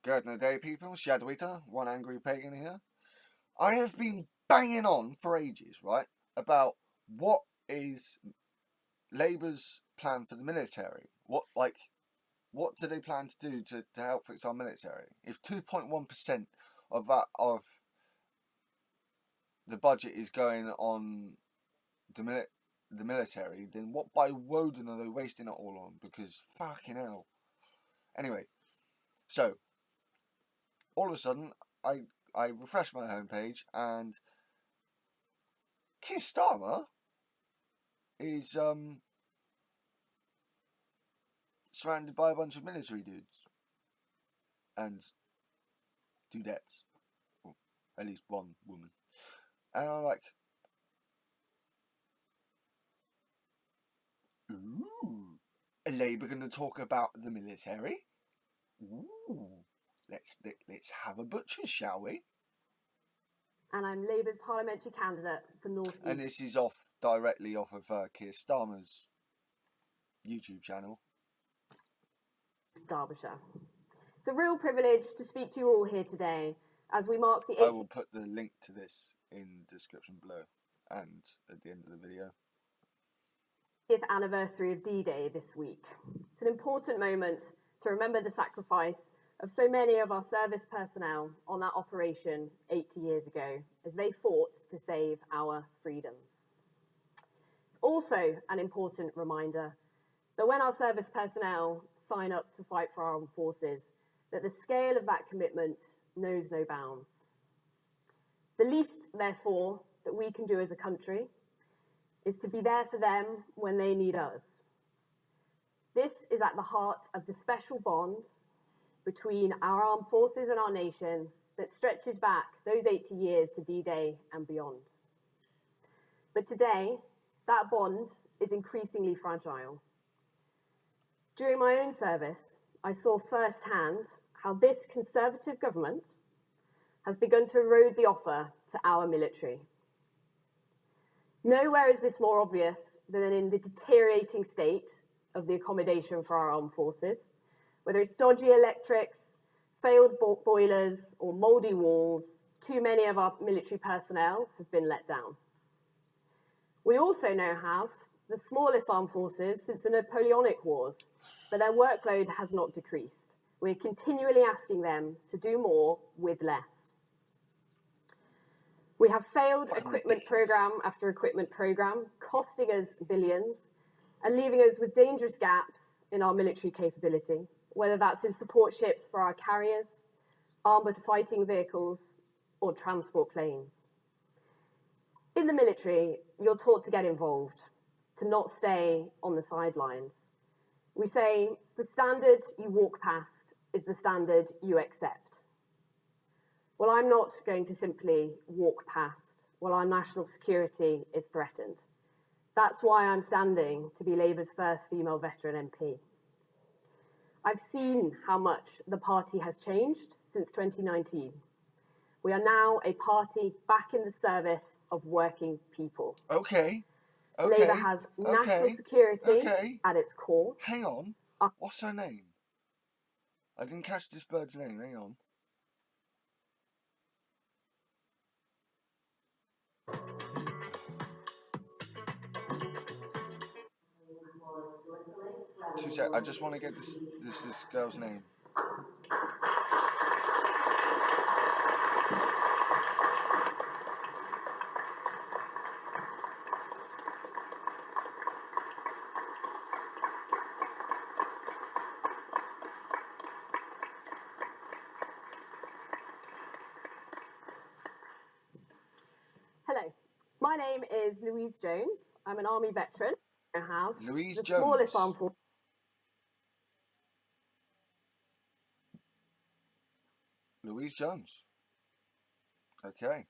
Good day, people. Shadow Eater, one angry pagan here. I have been banging on for ages, right, about what is Labour's plan for the military. What do they plan to do to help fix our military? If 2.1% of the budget is going on the military, then what by Woden are they wasting it all on? Because fucking hell. Anyway, so all of a sudden I refreshed my homepage and Keir Starmer is surrounded by a bunch of military dudes and dudettes, or at least one woman, and I'm like, ooh, are Labour going to talk about the military? Ooh, let's have a butcher's, shall we? And I'm Labour's parliamentary candidate for North East. And this is directly off of Keir Starmer's YouTube channel. Derbyshire. It's a real privilege to speak to you all here today as we mark the 80th. I will put the link to this in the description below and at the end of the video. Anniversary of D-Day this week. It's an important moment to remember the sacrifice of so many of our service personnel on that operation 80 years ago as they fought to save our freedoms. It's also an important reminder that when our service personnel sign up to fight for our armed forces, that the scale of that commitment knows no bounds. The least, therefore, that we can do as a country is to be there for them when they need us. This is at the heart of the special bond between our armed forces and our nation that stretches back those 80 years to D-Day and beyond. But today, that bond is increasingly fragile. During my own service, I saw firsthand how this Conservative government has begun to erode the offer to our military. Nowhere is this more obvious than in the deteriorating state of the accommodation for our armed forces, whether it's dodgy electrics, failed boilers, or mouldy walls. Too many of our military personnel have been let down. We also now have the smallest armed forces since the Napoleonic Wars, but their workload has not decreased. We're continually asking them to do more with less. We have failed equipment program after equipment program, costing us billions and leaving us with dangerous gaps in our military capability, whether that's in support ships for our carriers, armored fighting vehicles, or transport planes. In the military, you're taught to get involved, to not stay on the sidelines. We say the standard you walk past is the standard you accept. Well, I'm not going to simply walk past while our national security is threatened. That's why I'm standing to be Labour's first female veteran MP. I've seen how much the party has changed since 2019. We are now a party back in the service of working people. Okay. Labour has national security at its core. Hang on. What's her name? I didn't catch this bird's name. Hang on. Two sec. I just want to get this girl's name. Hello, my name is Louise Jones. I'm an Army veteran. I have Louise the Jones. smallest armed force. Louise Jones. Okay.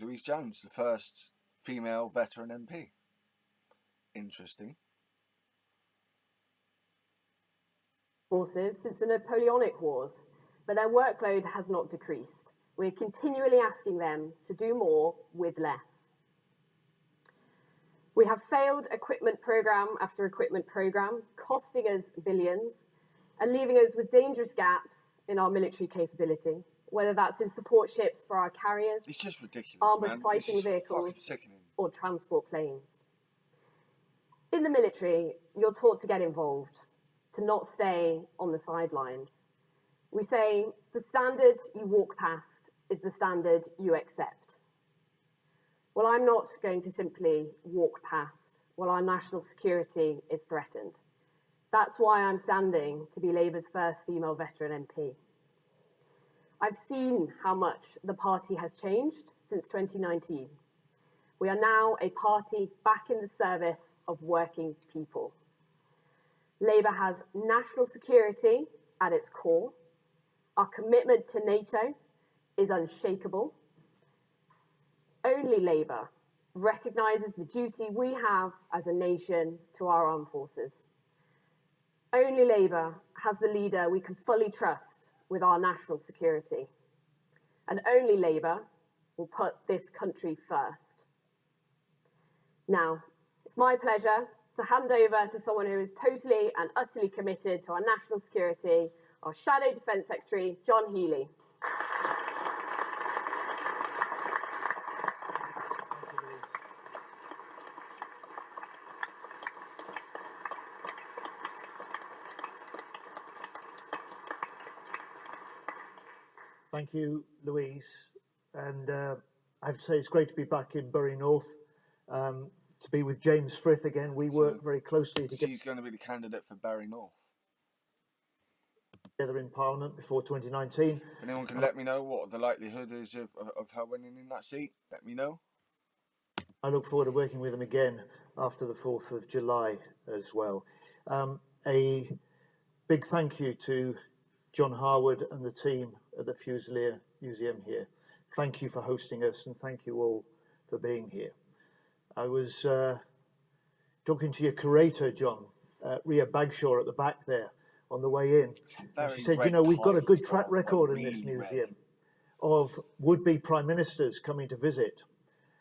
Louise Jones, the first female veteran MP. Interesting. Forces since the Napoleonic Wars, but their workload has not decreased. We're continually asking them to do more with less. We have failed equipment programme after equipment programme, costing us billions and leaving us with dangerous gaps in our military capability, whether that's in support ships for our carriers, It's just ridiculous, armoured man. fighting This is vehicles, fucking sickening. or transport planes. In the military, you're taught to get involved, to not stay on the sidelines. We say the standard you walk past is the standard you accept. Well, I'm not going to simply walk past while our national security is threatened. That's why I'm standing to be Labour's first female veteran MP. I've seen how much the party has changed since 2019. We are now a party back in the service of working people. Labour has national security at its core. Our commitment to NATO is unshakable. Only Labour recognises the duty we have as a nation to our armed forces. Only Labour has the leader we can fully trust with our national security. And only Labour will put this country first. Now, it's my pleasure to hand over to someone who is totally and utterly committed to our national security, our Shadow Defence Secretary, John Healey. Thank you, Louise. And I have to say it's great to be back in Bury North, to be with James Frith again. We work very closely to get She's going to be the candidate for Bury North. together in Parliament before 2019. Anyone can let me know what the likelihood is of her winning in that seat? Let me know. I look forward to working with him again after the 4th of July as well. A big thank you to John Harwood and the team at the Fusilier Museum here. Thank you for hosting us and thank you all for being here. I was talking to your curator, John, Ria Bagshaw at the back there on the way in. And she said, you know, we've got a good track record in this museum of would-be prime ministers coming to visit.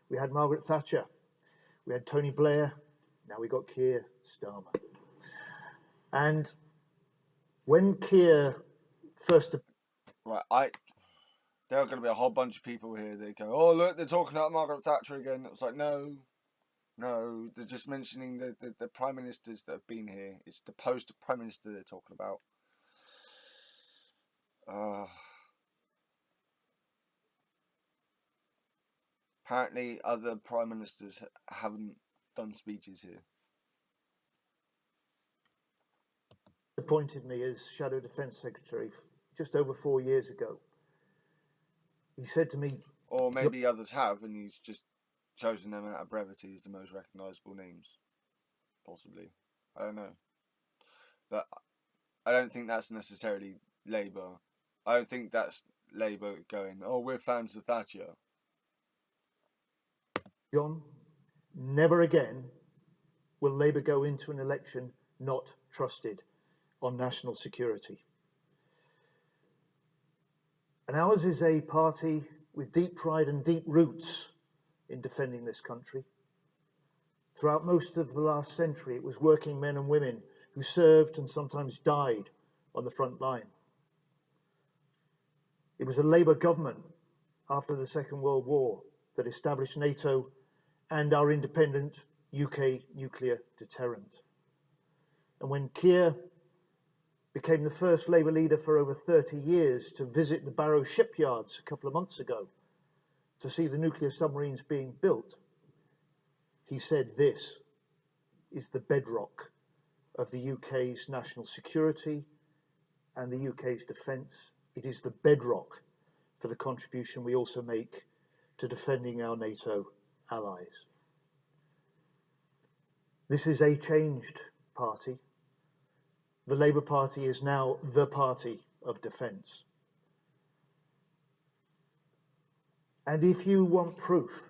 We had Margaret Thatcher, we had Tony Blair, now we got Keir Starmer. And when Keir first... Right, there are going to be a whole bunch of people here that go, oh, look, they're talking about Margaret Thatcher again. It was like, no, they're just mentioning the prime ministers that have been here. It's the post-prime minister they're talking about. Apparently, other prime ministers haven't done speeches here. Appointed me as Shadow Defence Secretary just over 4 years ago. He said to me... Or maybe others have, and he's just chosen them out of brevity as the most recognisable names. Possibly. I don't know. But I don't think that's necessarily Labour. I don't think that's Labour going, oh, we're fans of Thatcher. John, never again will Labour go into an election not trusted on national security. And ours is a party with deep pride and deep roots in defending this country. Throughout most of the last century, it was working men and women who served and sometimes died on the front line. It was a Labour government after the Second World War that established NATO and our independent UK nuclear deterrent. And when Keir became the first Labour leader for over 30 years to visit the Barrow shipyards a couple of months ago to see the nuclear submarines being built, he said this is the bedrock of the UK's national security and the UK's defence. It is the bedrock for the contribution we also make to defending our NATO allies. This is a changed party. The Labour Party is now the party of defence. And if you want proof...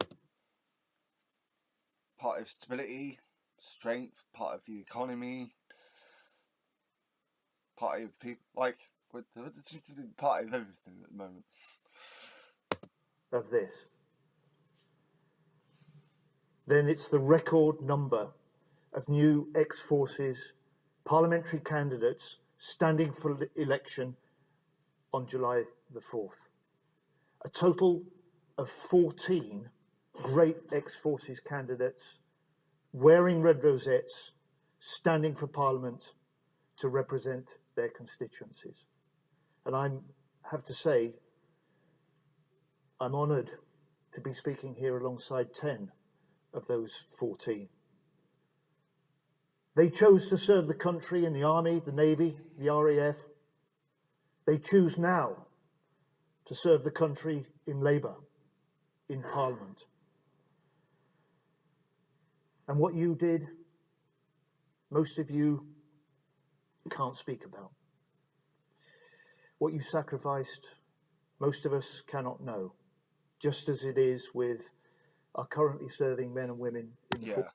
Part of stability, strength, part of the economy, part of people, like, it seems to be part of everything at the moment. Of this. then it's the record number of new ex-forces parliamentary candidates standing for election on July the 4th. A total of 14 great ex-forces candidates wearing red rosettes, standing for Parliament to represent their constituencies. And I have to say, I'm honoured to be speaking here alongside 10 of those 14. They chose to serve the country in the Army, the Navy, the RAF. They choose now to serve the country in Labour, in Parliament. And what you did, most of you can't speak about. What you sacrificed, most of us cannot know, just as it is with our currently serving men and women in the Yeah.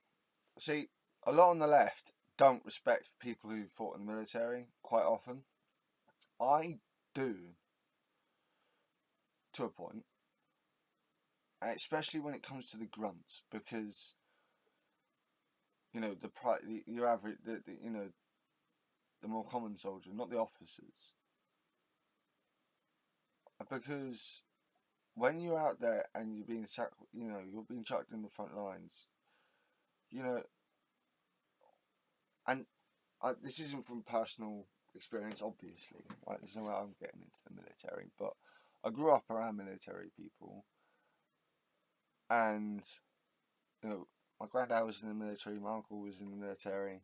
See, a lot on the left don't respect people who fought in the military quite often. I do, to a point, especially when it comes to the grunts, because your average, the more common soldier, not the officers, because when you're out there and you're being you're being chucked in the front lines, and this isn't from personal experience, obviously, right? There's no way I'm getting into the military, but I grew up around military people, and my granddad was in the military, my uncle was in the military,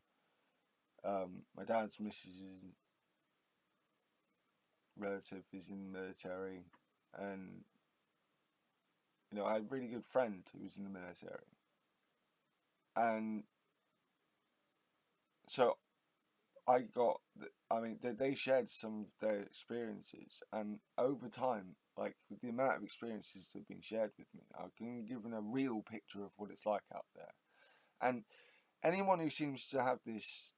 my dad's missus' relative is in the military, and I had a really good friend who was in the military, and so they shared some of their experiences, and over time, like with the amount of experiences that have been shared with me, I've been given a real picture of what it's like out there. And anyone who seems to have this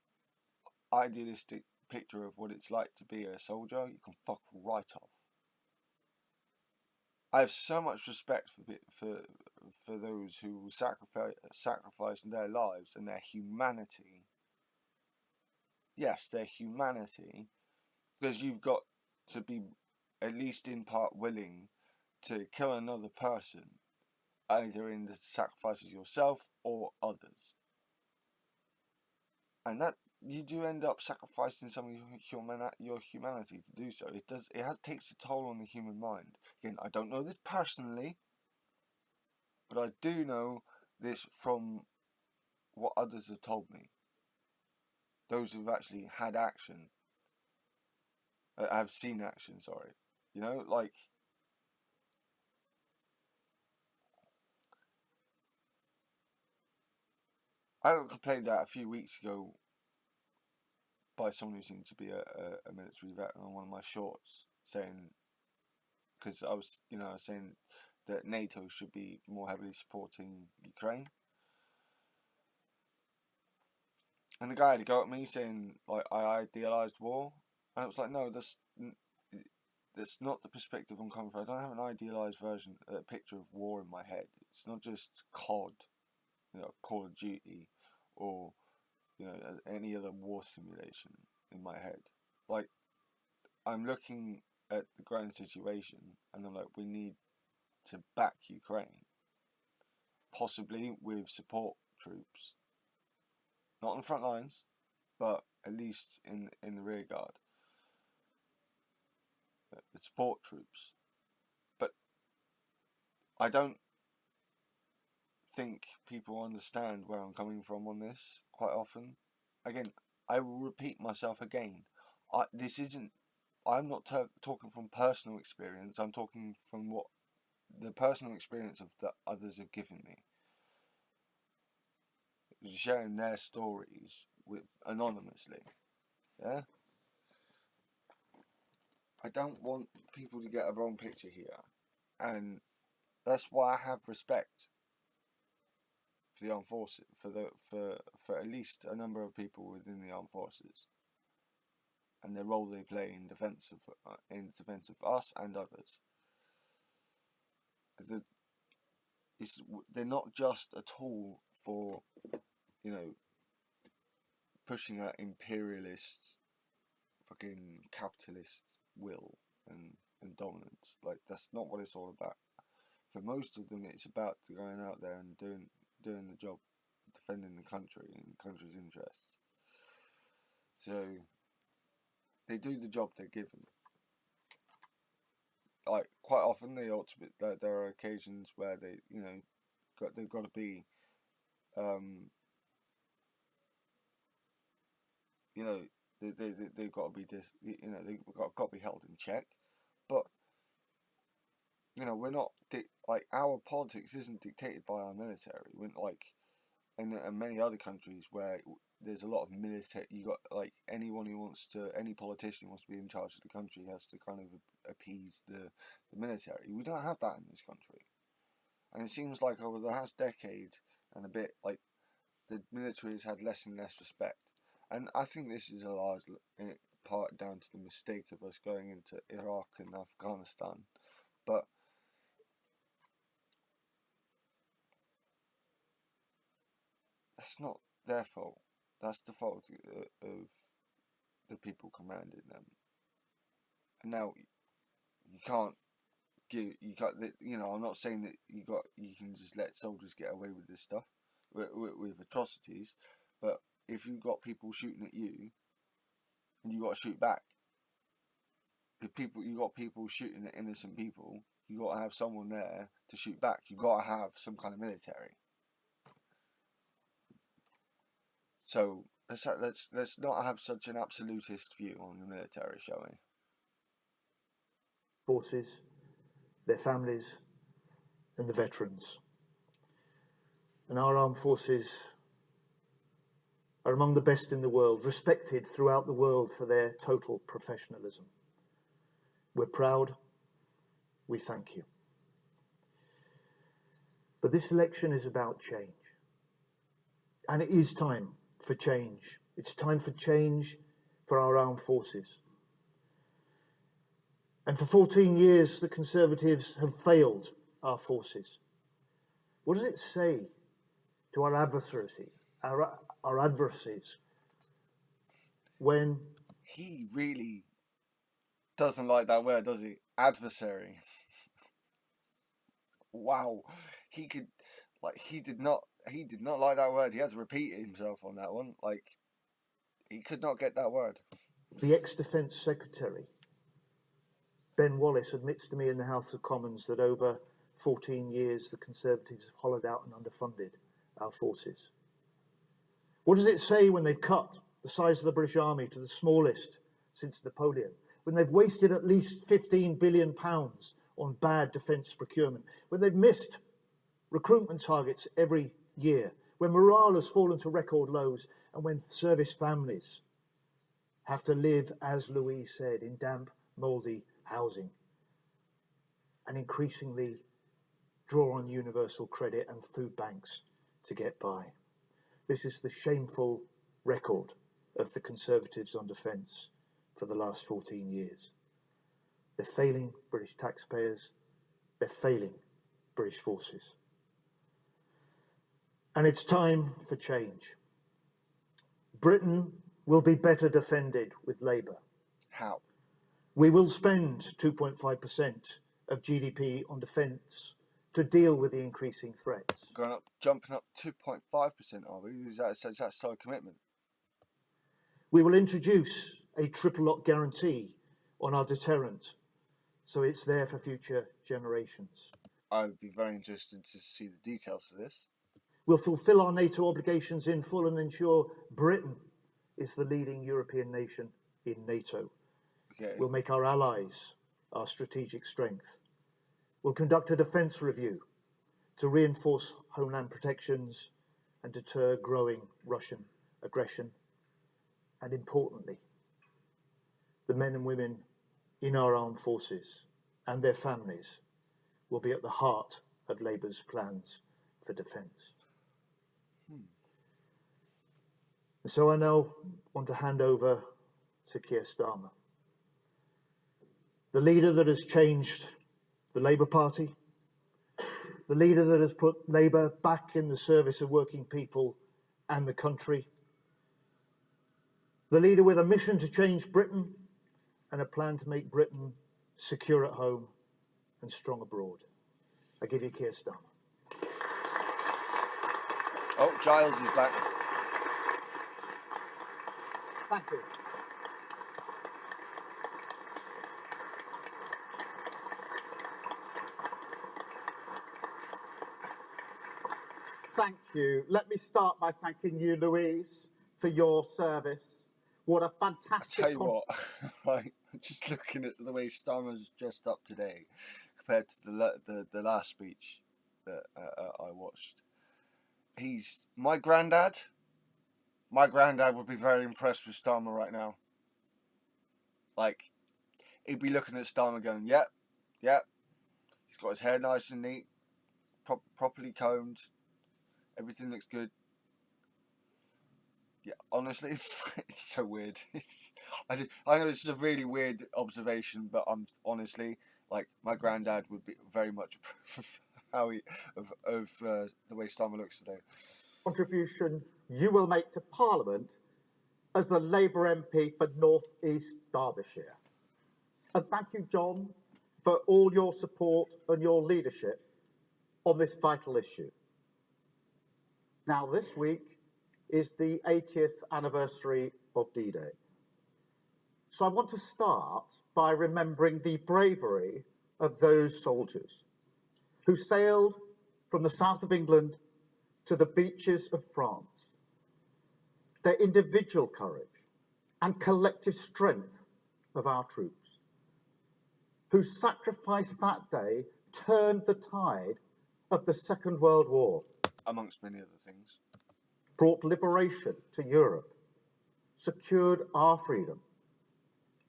idealistic picture of what it's like to be a soldier, you can fuck right off. I have so much respect for those who will sacrifice their lives and their humanity. Yes, their humanity, because you've got to be at least in part willing to kill another person, either in the sacrifices yourself or others. And that you do end up sacrificing some of your humanity to do so. It takes a toll on the human mind. Again, I don't know this personally, but I do know this from what others have told me. Those who've actually had action, have seen action, sorry. I got complained at a few weeks ago by someone who seemed to be a military veteran on one of my shorts, saying, because I was saying that NATO should be more heavily supporting Ukraine, and the guy had to go at me saying like I idealised war, and I was like, no, that's not the perspective I'm coming from. I don't have an idealised picture of war in my head. It's not just COD, Call of Duty, or any other war simulation in my head. Like, I'm looking at the growing situation, and I'm like, we need to back Ukraine, possibly with support troops, not on the front lines, but at least in the rear guard, the support troops. But I don't think people understand where I'm coming from on this quite often. Again, I will repeat myself again. I'm not talking from personal experience. I'm talking from what the personal experience of the others have given me. Sharing their stories anonymously. Yeah? I don't want people to get a wrong picture here. And that's why I have respect for the armed forces, for at least a number of people within the armed forces, and the role they play in defence of us and others. they're not just a tool for, you know, pushing that imperialist, fucking capitalist will and dominance. Like, that's not what it's all about. For most of them, it's about going out there and doing the job, defending the country and the country's interests. So they do the job they're given. Like, quite often, there are occasions where they've got to be, they've got to be they've got to be held in check. But we're not like, our politics isn't dictated by our military. We're like in many other countries where there's a lot of military. You got like any politician who wants to be in charge of the country has to kind of appease the military. We don't have that in this country, and it seems like over the last decade and a bit, like, the military has had less and less respect. And I think this is a large part down to the mistake of us going into Iraq and Afghanistan. But that's not their fault. That's the fault of the people commanding them. And now you can't, I'm not saying that you can just let soldiers get away with this stuff, with atrocities, but if you've got people shooting at you, and you got to shoot back. If you got people shooting at innocent people, you got to have someone there to shoot back. You got to have some kind of military. So let's not have such an absolutist view on the military, shall we? Forces, their families, and the veterans. And our armed forces are among the best in the world, respected throughout the world for their total professionalism. We're proud. We thank you. But this election is about change. And it is time for change. It's time for change for our armed forces. And for 14 years, the Conservatives have failed our forces. What does it say to our adversaries, when... He really doesn't like that word, does he? Adversary. Wow. He did not like that word. He had to repeat himself on that one. Like, he could not get that word. The ex-Defence Secretary, Ben Wallace, admits to me in the House of Commons that over 14 years the Conservatives have hollowed out and underfunded our forces. What does it say when they've cut the size of the British Army to the smallest since Napoleon? When they've wasted at least £15 billion on bad defence procurement? When they've missed recruitment targets every year? When morale has fallen to record lows? And when service families have to live, as Louise said, in damp, mouldy housing, and increasingly draw on universal credit and food banks to get by? This is the shameful record of the Conservatives on defence for the last 14 years. They're failing British taxpayers. They're failing British forces. And it's time for change. Britain will be better defended with Labour. How? We will spend 2.5% of GDP on defence to deal with the increasing threats. Jumping up 2.5%, are we? Is that so a commitment? We will introduce a triple lock guarantee on our deterrent, so it's there for future generations. I would be very interested to see the details for this. We'll fulfil our NATO obligations in full and ensure Britain is the leading European nation in NATO. Okay. We'll make our allies our strategic strength. We'll conduct a defence review to reinforce homeland protections and deter growing Russian aggression. And importantly, the men and women in our armed forces and their families will be at the heart of Labour's plans for defence. And so I now want to hand over to Keir Starmer, the leader that has changed the Labour Party, the leader that has put Labour back in the service of working people and the country, the leader with a mission to change Britain and a plan to make Britain secure at home and strong abroad. I give you Keir Starmer. Oh, Giles is back. Thank you. Thank you. Let me start by thanking you, Louise, for your service. What a I fantastic... tell you what, right, just looking at the way Starmer's dressed up today compared to the last speech that I watched. He's my granddad. My granddad would be very impressed with Starmer right now. Like, he'd be looking at Starmer going, yep. He's got his hair nice and neat, properly combed. Everything looks good. Yeah, honestly, it's so weird. I know this is a really weird observation, but I'm honestly, like, my granddad would be very much approve of the way Starmer looks today. Contribution you will make to Parliament as the Labour MP for North East Derbyshire. And thank you, John, for all your support and your leadership on this vital issue. Now, this week is the 80th anniversary of D-Day. So I want to start by remembering the bravery of those soldiers who sailed from the south of England to the beaches of France. Their individual courage and collective strength of our troops, whose sacrifice that day turned the tide of the Second World War. Amongst many other things. Brought liberation to Europe, secured our freedom.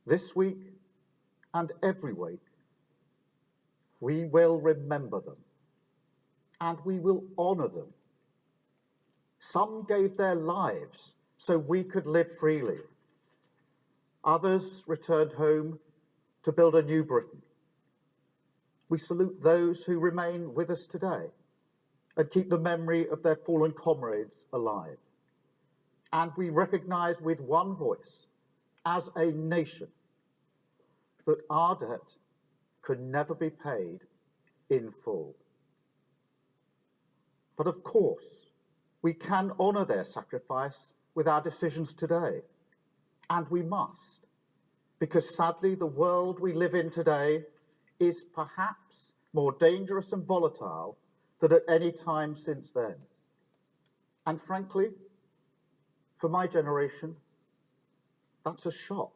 This week and every week, we will remember them and we will honour them. Some gave their lives so we could live freely. Others returned home to build a new Britain. We salute those who remain with us today and keep the memory of their fallen comrades alive. And we recognise with one voice, as a nation, that our debt can never be paid in full. But of course, we can honour their sacrifice with our decisions today, and we must, because sadly the world we live in today is perhaps more dangerous and volatile than at any time since then. And frankly, for my generation, that's a shock.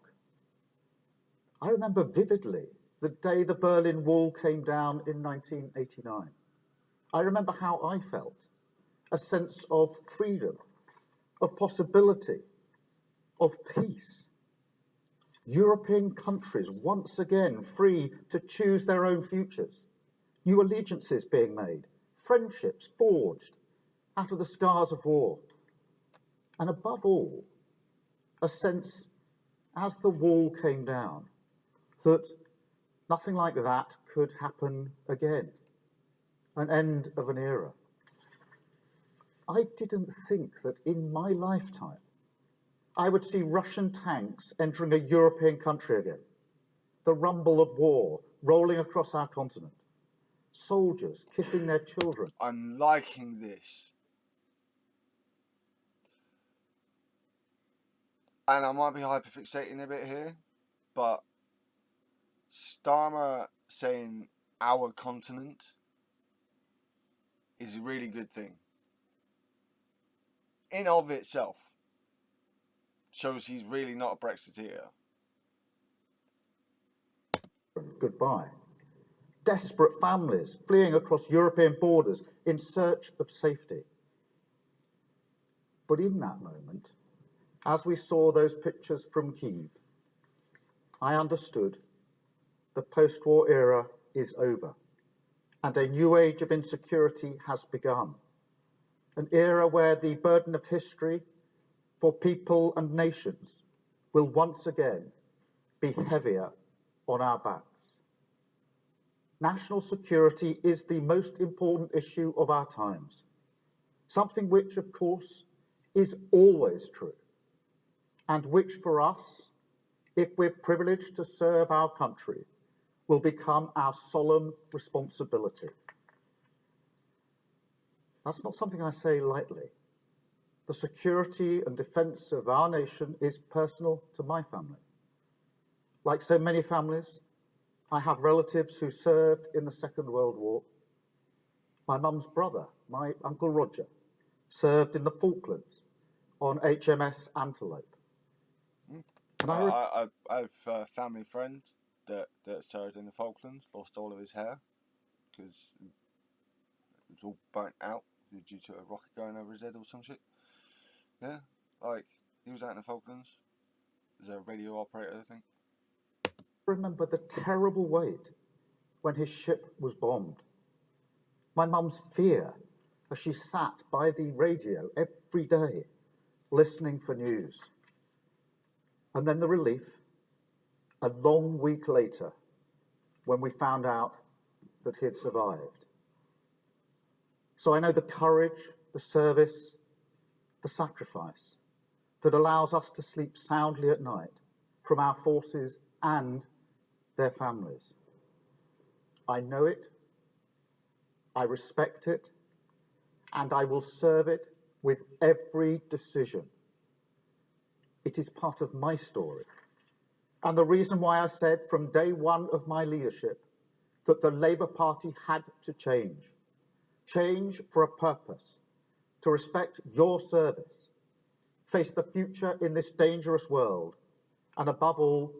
I remember vividly the day the Berlin Wall came down in 1989. I remember how I felt, a sense of freedom, of possibility, of peace. European countries once again free to choose their own futures, new allegiances being made, friendships forged out of the scars of war. And above all, a sense, as the wall came down, that nothing like that could happen again, an end of an era. I didn't think that in my lifetime I would see Russian tanks entering a European country again, the rumble of war rolling across our continent, soldiers kissing their children. I'm liking this. And I might be hyperfixating a bit here, but Starmer saying our continent is a really good thing. In of itself. Shows he's really not a Brexiteer. Goodbye. Desperate families fleeing across European borders in search of safety. But in that moment, as we saw those pictures from Kyiv, I understood the post-war era is over and a new age of insecurity has begun. An era where the burden of history for people and nations will once again be heavier on our backs. national security is the most important issue of our times, something which, of course, is always true, and which for us, if we're privileged to serve our country, will become our solemn responsibility. That's not something I say lightly. The security and defence of our nation is personal to my family. Like so many families, I have relatives who served in the Second World War. My mum's brother, my Uncle Roger, served in the Falklands on HMS Antelope. And I have a family friend that served in the Falklands, lost all of his hair because it was all burnt out due to a rocket going over his head or some shit. Yeah, like, he was out in the Falklands as a radio operator, I think. remember the terrible wait when his ship was bombed. My mum's fear as she sat by the radio every day listening for news. And then the relief a long week later when we found out that he had survived. So I know the courage, the service, the sacrifice that allows us to sleep soundly at night from our forces and their families. I know it, I respect it, and I will serve it with every decision. It is part of my story. And the reason why I said from day one of my leadership that the Labour Party had to change. Change for a purpose, to respect your service, face the future in this dangerous world, and above all,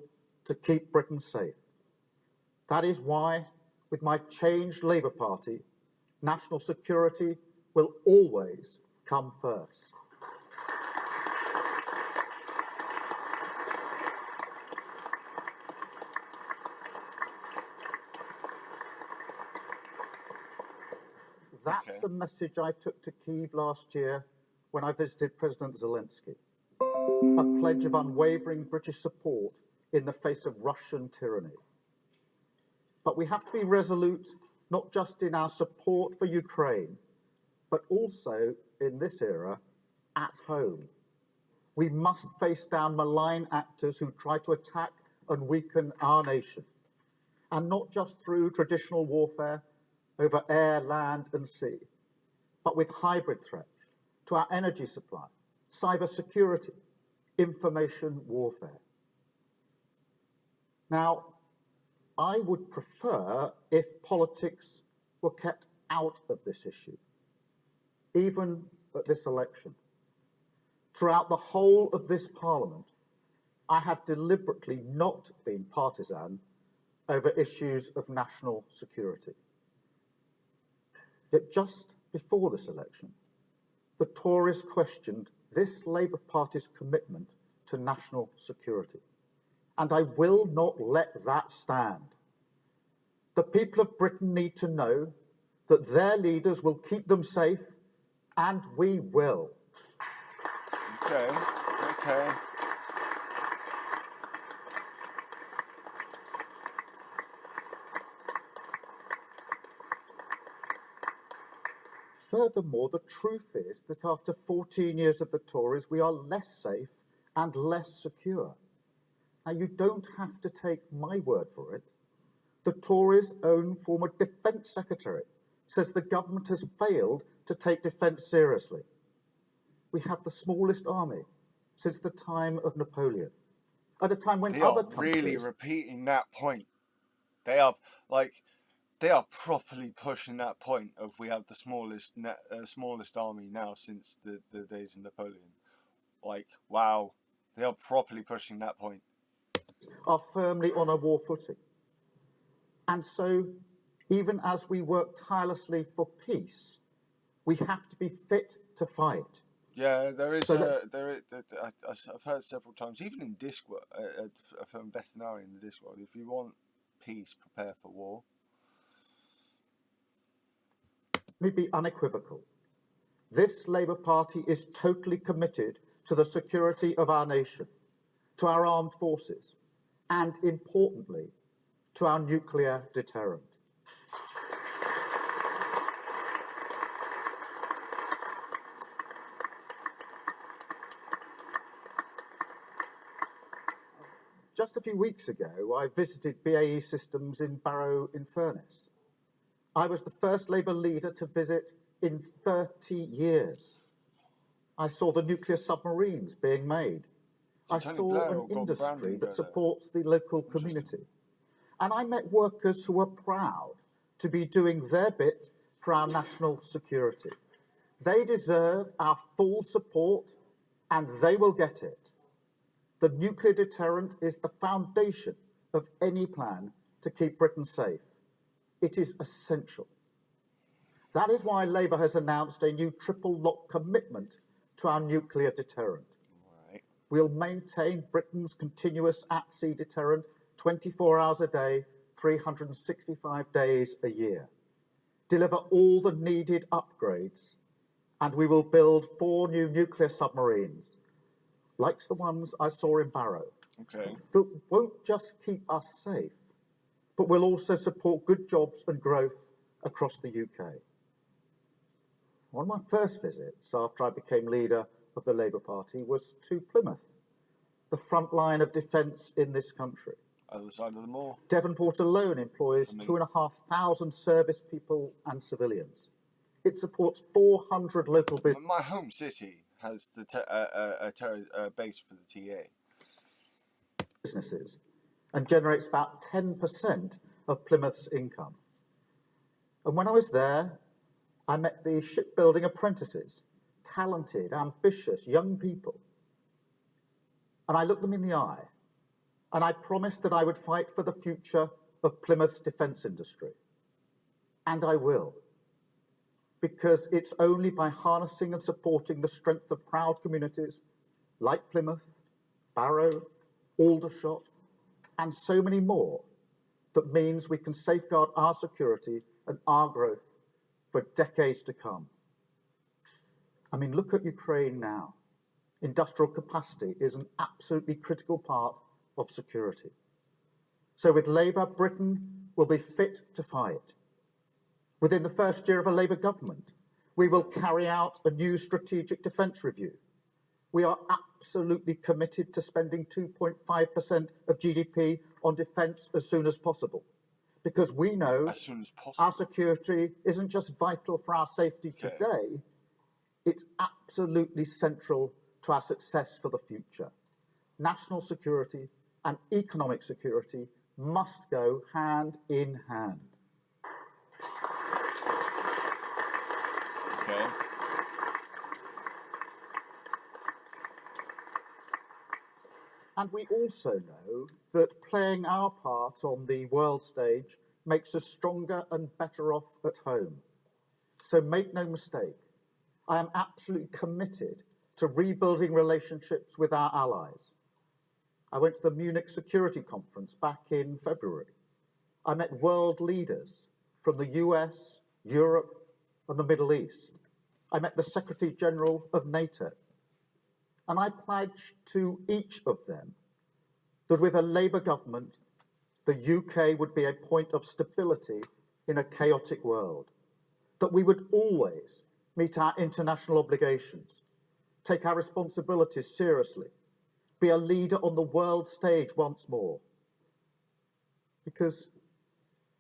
to keep Britain safe. That is why, with my changed Labour Party, national security will always come first. That's the message I took to Kyiv last year when I visited President Zelensky. A pledge of unwavering British support in the face of Russian tyranny. But we have to be resolute, not just in our support for Ukraine, but also in this era, at home. We must face down malign actors who try to attack and weaken our nation, and not just through traditional warfare over air, land, and sea, but with hybrid threats to our energy supply, cyber security, information warfare. Now, I would prefer if politics were kept out of this issue, even at this election. Throughout the whole of this Parliament, I have deliberately not been partisan over issues of national security. Yet just before this election, the Tories questioned this Labour Party's commitment to national security. And I will not let that stand. The people of Britain need to know that their leaders will keep them safe, and we will. Okay. Furthermore, the truth is that after 14 years of the Tories, we are less safe and less secure. Now, you don't have to take my word for it. The Tories' own former Defence Secretary says the government has failed to take defence seriously. We have the smallest army since the time of Napoleon, at a time when They other are countries... really repeating that point. They are properly pushing that point of we have the smallest army now since the days of Napoleon. Like, wow, they are properly pushing that point. are firmly on a war footing. And so, even as we work tirelessly for peace, we have to be fit to fight. Yeah, there is. So I've heard several times, even in Discworld, from Veterinary in the Discworld, if you want peace, prepare for war. Let me be unequivocal. This Labour Party is totally committed to the security of our nation, to our armed forces, and importantly, to our nuclear deterrent. just a few weeks ago, I visited BAE Systems in Barrow-in-Furness. I was the first Labour leader to visit in 30 years. I saw the nuclear submarines being made. I Tony saw Blair an or Gordon Brown industry didn't go that there. supports the local community. And I met workers who are proud to be doing their bit for our national security. They deserve our full support, and they will get it. The nuclear deterrent is the foundation of any plan to keep Britain safe. It is essential. That is why Labour has announced a new triple lock commitment to our nuclear deterrent. Right. We'll maintain Britain's continuous at-sea deterrent 24 hours a day, 365 days a year. Deliver all the needed upgrades, and we will build 4 new nuclear submarines, like the ones I saw in Barrow, Okay. that won't just keep us safe, but will also support good jobs and growth across the UK. One of my first visits after I became leader of the Labour Party was to Plymouth, the front line of defence in this country. Other side of the moor. Devonport alone employs 2,500 service people and civilians. It supports 400 local businesses. My home city has the base for the TA. And generates about 10% of Plymouth's income. And when I was there, I met the shipbuilding apprentices, talented, ambitious young people. And I looked them in the eye, and I promised that I would fight for the future of Plymouth's defence industry. And I will. Because it's only by harnessing and supporting the strength of proud communities like Plymouth, Barrow, Aldershot, and so many more that means we can safeguard our security and our growth for decades to come. I mean, look at Ukraine now. Industrial capacity is an absolutely critical part of security. So with Labour, Britain will be fit to fight. Within the first year of a Labour government, we will carry out a new strategic defence review. We are absolutely committed to spending 2.5% of GDP on defence as soon as possible, because we know As soon as possible. our security isn't just vital for our safety today, it's absolutely central to our success for the future. National security and economic security must go hand in hand. Okay. And we also know that playing our part on the world stage makes us stronger and better off at home. So make no mistake, I am absolutely committed to rebuilding relationships with our allies. I went to the Munich Security Conference back in February. I met world leaders from the US, Europe, and the Middle East. I met the Secretary General of NATO. And I pledged to each of them that with a Labour government, the UK would be a point of stability in a chaotic world, that we would always meet our international obligations, take our responsibilities seriously, be a leader on the world stage once more. Because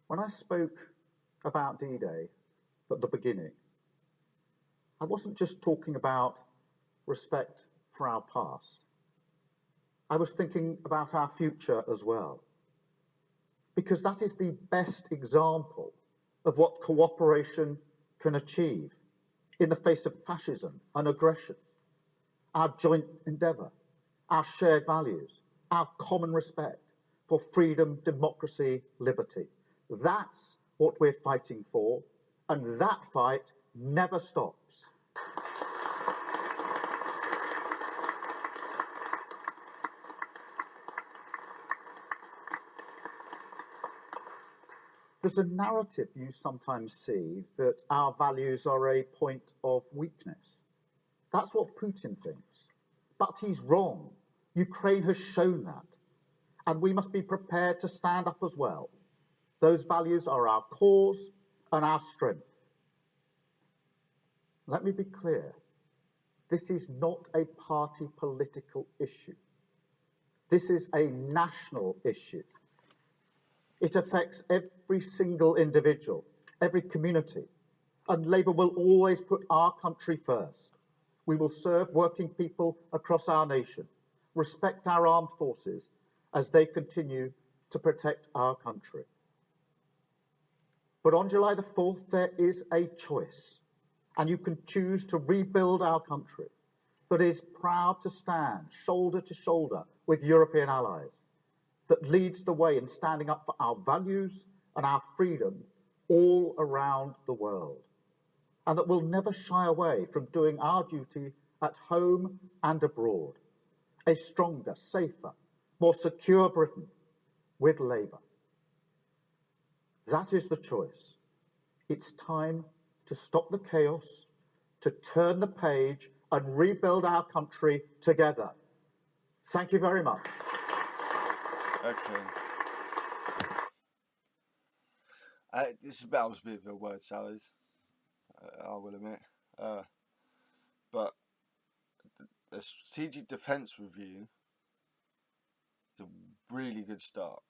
when I spoke about D-Day at the beginning, I wasn't just talking about respect for our past. I was thinking about our future as well. Because that is the best example of what cooperation can achieve in the face of fascism and aggression. Our joint endeavour, our shared values, our common respect for freedom, democracy, liberty. That's what we're fighting for, and that fight never stops. There's a narrative you sometimes see that our values are a point of weakness. That's what Putin thinks. But he's wrong. Ukraine has shown that. And we must be prepared to stand up as well. Those values are our cause and our strength. Let me be clear. This is not a party political issue. This is a national issue. It affects every single individual, every community, and Labour will always put our country first. We will serve working people across our nation, respect our armed forces as they continue to protect our country. But on July the 4th, there is a choice, and you can choose to rebuild our country that is proud to stand shoulder to shoulder with European allies, that leads the way in standing up for our values and our freedom all around the world, and that will never shy away from doing our duty at home and abroad. A stronger, safer, more secure Britain with Labour. That is the choice. It's time to stop the chaos, to turn the page and rebuild our country together. Thank you very much. Okay. This was a bit of a word salad, I will admit. But the Strategic Defence Review is a really good start.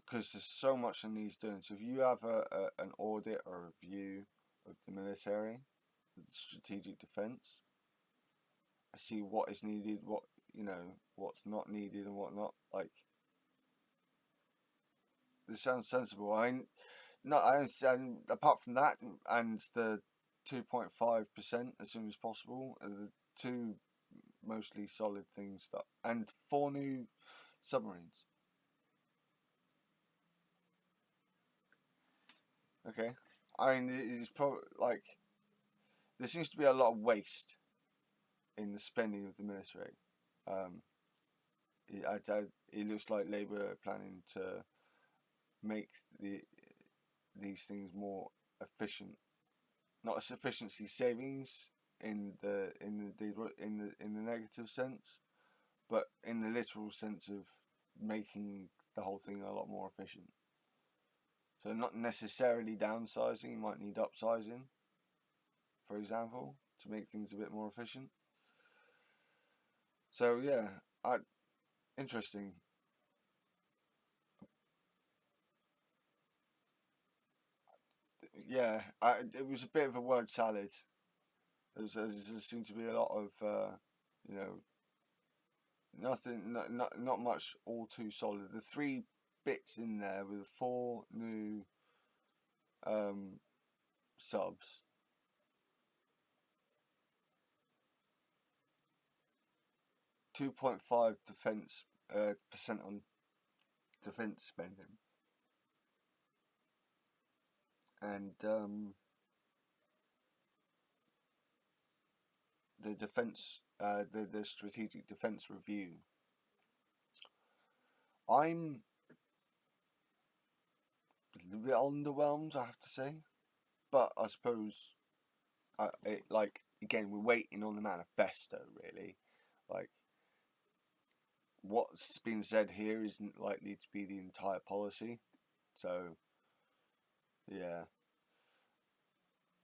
Because there's so much that needs doing. So if you have an audit or a review of the military, the strategic defence, I see what is needed, what's not needed and what not. Like, this sounds sensible. And apart from that, and the 2.5% as soon as possible, are the two mostly solid things. And 4 new submarines. Okay, I mean, it's probably like there seems to be a lot of waste in the spending of the military. It looks like Labour are planning to make these things more efficient, not as efficiency savings in the negative sense, but in the literal sense of making the whole thing a lot more efficient. So not necessarily downsizing, you might need upsizing, for example, to make things a bit more efficient. So yeah, interesting. Yeah, it was a bit of a word salad. There seemed to be a lot of, not much all too solid. The 3 bits in there with 4 new subs. .5 defence percent on defence spending, and the defence the strategic defence review. I'm a little bit underwhelmed, I have to say, but I suppose again, we're waiting on the manifesto, really. Like, what's been said here isn't likely to be the entire policy, so yeah.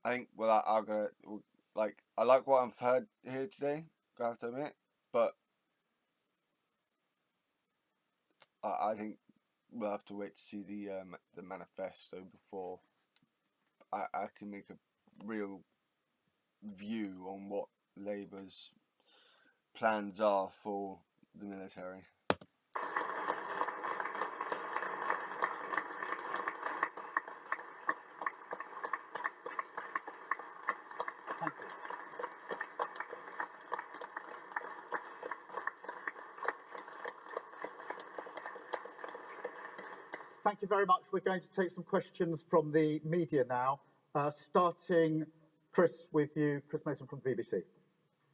I think I'll go. I like what I've heard here today, I have to admit, but I think we'll have to wait to see the manifesto before I can make a real view on what Labour's plans are for the military. Thank you. Thank you very much. We're going to take some questions from the media now, starting, Chris, with you, Chris Mason from the BBC.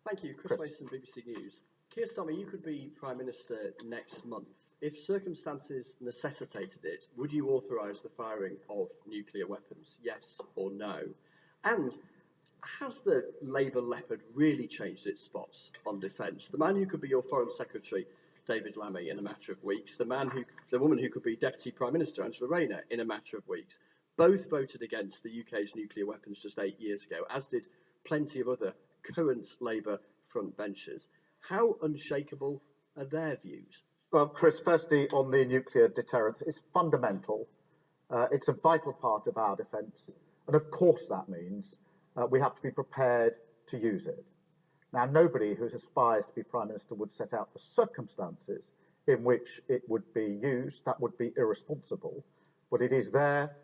Thank you, Chris Mason, BBC News. Keir Starmer, you could be Prime Minister next month. If circumstances necessitated it, would you authorise the firing of nuclear weapons, yes or no? And has the Labour leopard really changed its spots on defence? The man who could be your Foreign Secretary, David Lammy, in a matter of weeks, the woman who could be Deputy Prime Minister, Angela Rayner, in a matter of weeks, both voted against the UK's nuclear weapons just 8 years ago, as did plenty of other current Labour frontbenchers. How unshakable are their views? Well, Chris, firstly, on the nuclear deterrence, it's fundamental. It's a vital part of our defence. And of course, that means we have to be prepared to use it. Now, nobody who aspires to be Prime Minister would set out the circumstances in which it would be used. That would be irresponsible. But it is there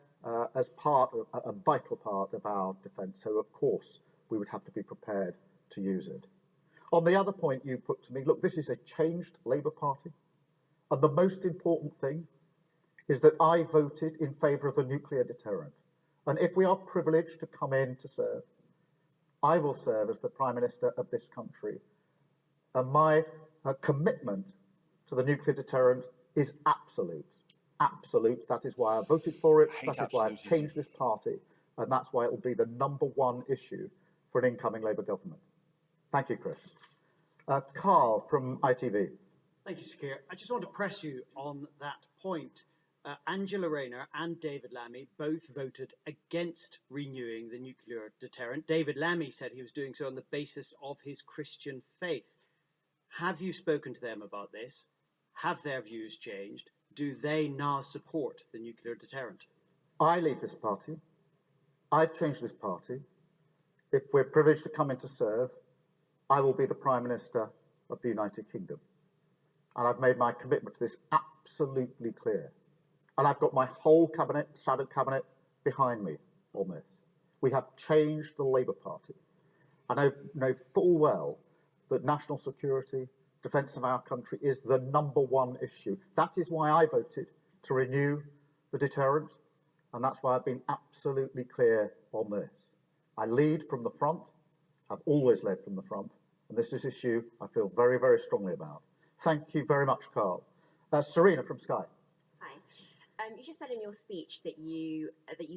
as a vital part of our defence. So, of course, we would have to be prepared to use it. On the other point you put to me, look, this is a changed Labour Party. And the most important thing is that I voted in favour of the nuclear deterrent. And if we are privileged to come in to serve, I will serve as the Prime Minister of this country. And my commitment to the nuclear deterrent is absolute. Absolute. That is why I voted for it. That is why I've changed this party. And that's why it will be the #1 issue for an incoming Labour government. Thank you, Chris. Carl from ITV. Thank you, Sir Keir. I just want to press you on that point. Angela Rayner and David Lammy both voted against renewing the nuclear deterrent. David Lammy said he was doing so on the basis of his Christian faith. Have you spoken to them about this? Have their views changed? Do they now support the nuclear deterrent? I lead this party. I've changed this party. If we're privileged to come in to serve, I will be the Prime Minister of the United Kingdom. And I've made my commitment to this absolutely clear. And I've got my whole cabinet, shadow cabinet, behind me on this. We have changed the Labour Party. And I know full well that national security, defence of our country is the #1 issue. That is why I voted to renew the deterrent. And that's why I've been absolutely clear on this. I lead from the front. I've always led from the front. And this is an issue I feel very, very strongly about. Thank you very much, Carl. Serena from Sky. Hi. You just said in your speech that you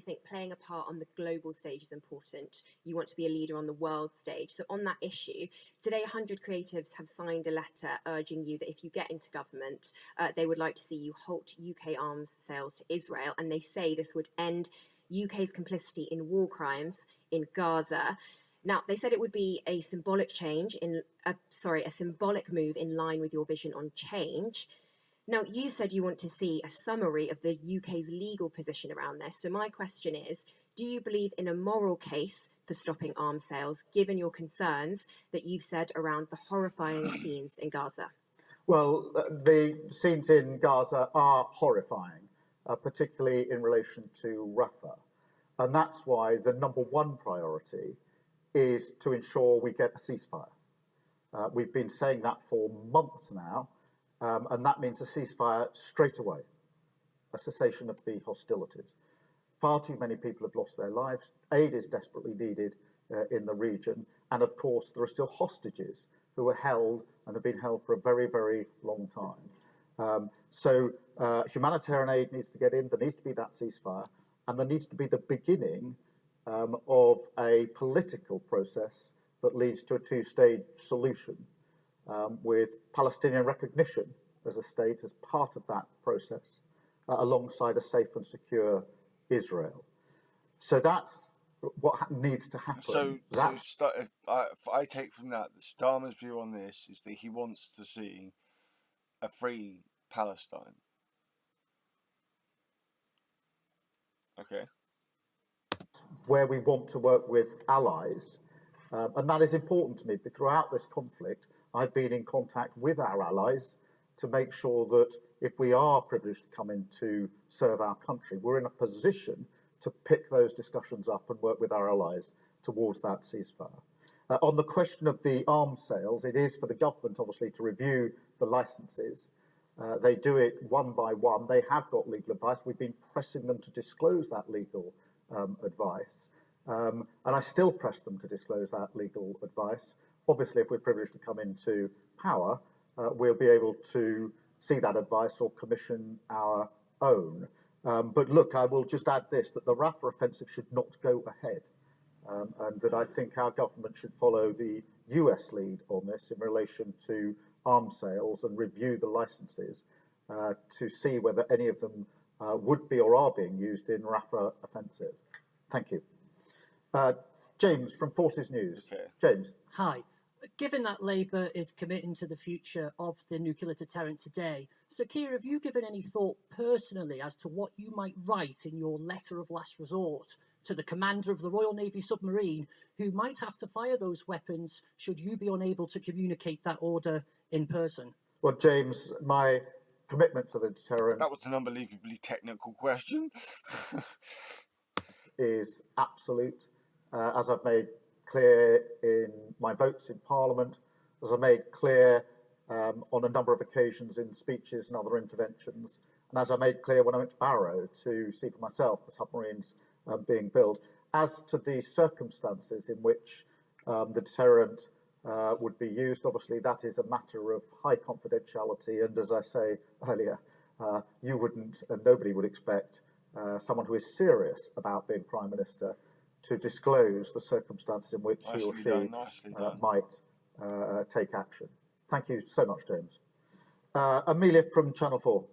think playing a part on the global stage is important. You want to be a leader on the world stage. So on that issue, today 100 creatives have signed a letter urging you that if you get into government, they would like to see you halt UK arms sales to Israel. And they say this would end UK's complicity in war crimes in Gaza. Now, they said it would be a symbolic a symbolic move in line with your vision on change. Now, you said you want to see a summary of the UK's legal position around this. So my question is, do you believe in a moral case for stopping arms sales, given your concerns that you've said around the horrifying scenes in Gaza? Well, the scenes in Gaza are horrifying, particularly in relation to Rafah. And that's why the #1 priority is to ensure we get a ceasefire. We've been saying that for months now, and that means a ceasefire straight away, a cessation of the hostilities. Far too many people have lost their lives. Aid is desperately needed in the region. And of course, there are still hostages who are held and have been held for a very, very long time. So humanitarian aid needs to get in. There needs to be that ceasefire. And there needs to be the beginning of a political process that leads to a two-stage solution with Palestinian recognition as a state as part of that process, alongside a safe and secure Israel. So that's what needs to happen. So if I take from that Starmer's view on this is that he wants to see a free Palestine. Okay. Where we want to work with allies, and that is important to me. But throughout this conflict, I've been in contact with our allies to make sure that if we are privileged to come in to serve our country, we're in a position to pick those discussions up and work with our allies towards that ceasefire. On the question of the arms sales, it is for the government, obviously, to review the licences. They do it one by one. They have got legal advice. We've been pressing them to disclose that legal advice. And I still press them to disclose that legal advice. Obviously, if we're privileged to come into power, we'll be able to see that advice or commission our own. But look, I will just add this, that the Rafah offensive should not go ahead. And that I think our government should follow the US lead on this in relation to arms sales and review the licences to see whether any of them would be or are being used in Rafah offensive. Thank you. James from Forces News. Okay. James. Hi. Given that Labour is committing to the future of the nuclear deterrent today, Sir Keir, have you given any thought personally as to what you might write in your letter of last resort to the commander of the Royal Navy submarine who might have to fire those weapons should you be unable to communicate that order in person? Well, James, my commitment to the deterrent That was an unbelievably technical question. is absolute, as I've made clear in my votes in Parliament, as I've made clear on a number of occasions in speeches and other interventions, and as I made clear when I went to Barrow to see for myself the submarines being built. As to the circumstances in which the deterrent would be used, obviously that is a matter of high confidentiality, and as I say earlier, you wouldn't and nobody would expect someone who is serious about being Prime Minister to disclose the circumstances in which he or she might take action. Thank you so much, James. Amelia from Channel 4.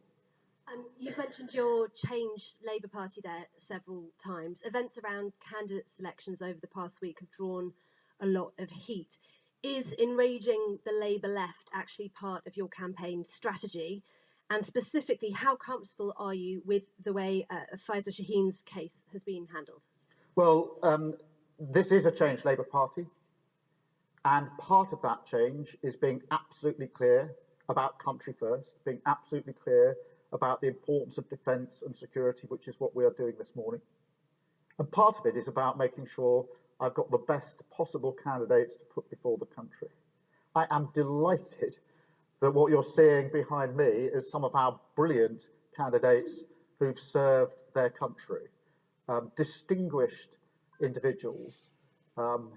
You've mentioned your changed Labour Party there several times. Events around candidate selections over the past week have drawn a lot of heat. Is enraging the Labour left actually part of your campaign strategy? And specifically, how comfortable are you with the way Faiza Shaheen's case has been handled? Well, this is a changed Labour Party. And part of that change is being absolutely clear about country first, being absolutely clear about the importance of defence and security, which is what we are doing this morning. And part of it is about making sure I've got the best possible candidates to put before the country. I am delighted that what you're seeing behind me is some of our brilliant candidates who've served their country, distinguished individuals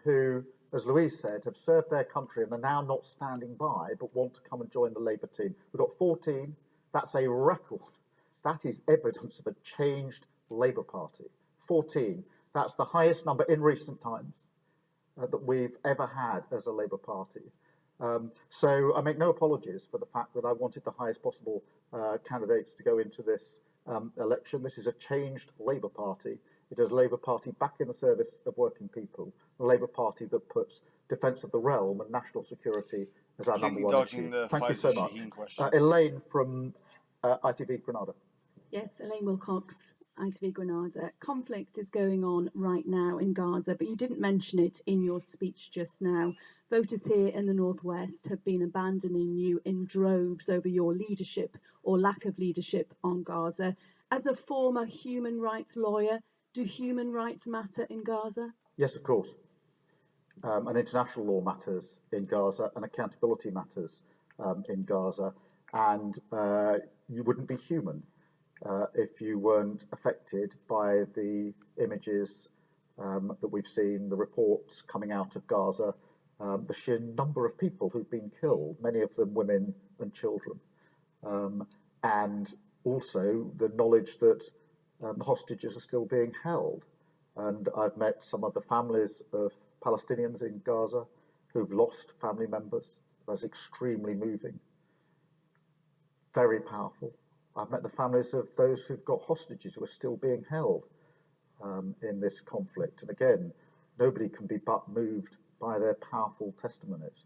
who, as Louise said, have served their country and are now not standing by but want to come and join the Labour team. We've got 14. That's a record. That is evidence of a changed Labour Party. 14. That's the highest number in recent times that we've ever had as a Labour Party. So I make no apologies for the fact that I wanted the highest possible candidates to go into this election. This is a changed Labour Party. It is a Labour Party back in the service of working people, a Labour Party that puts defence of the realm and national security as our number one issue. Thank you so much. Elaine from ITV Granada. Yes, Elaine Wilcox, ITV Granada. Conflict is going on right now in Gaza, but you didn't mention it in your speech just now. Voters here in the Northwest have been abandoning you in droves over your leadership or lack of leadership on Gaza. As a former human rights lawyer, do human rights matter in Gaza? Yes, of course. And international law matters in Gaza, and accountability matters in Gaza. And you wouldn't be human if you weren't affected by the images that we've seen, the reports coming out of Gaza, the sheer number of people who've been killed, many of them women and children, and also the knowledge that the hostages are still being held. And I've met some of the families of Palestinians in Gaza who've lost family members. That's extremely moving, very powerful. I've met the families of those who've got hostages who are still being held in this conflict. And again, nobody can be but moved by their powerful testimonies.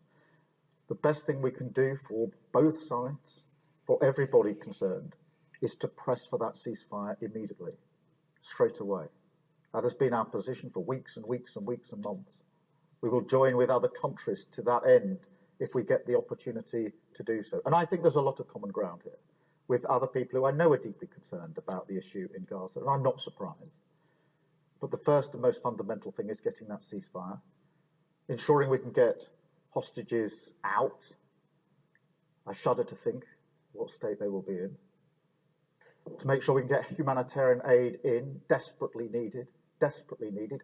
The best thing we can do for both sides, for everybody concerned, is to press for that ceasefire immediately, straight away. That has been our position for weeks and weeks and weeks and months. We will join with other countries to that end if we get the opportunity to do so. And I think there's a lot of common ground here with other people who I know are deeply concerned about the issue in Gaza, and I'm not surprised. But the first and most fundamental thing is getting that ceasefire, ensuring we can get hostages out. I shudder to think what state they will be in. To make sure we can get humanitarian aid in, desperately needed,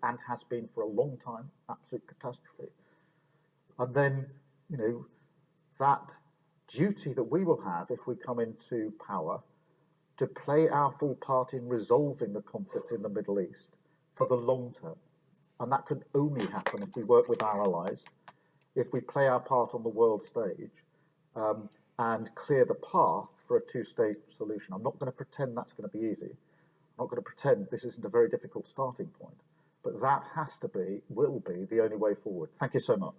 and has been for a long time, absolute catastrophe. And then, you know, that duty that we will have if we come into power to play our full part in resolving the conflict in the Middle East for the long term. And that can only happen if we work with our allies, if we play our part on the world stage, and clear the path for a two-state solution. I'm not going to pretend that's going to be easy. I'm not going to pretend this isn't a very difficult starting point. But that has to be, will be, the only way forward. Thank you so much.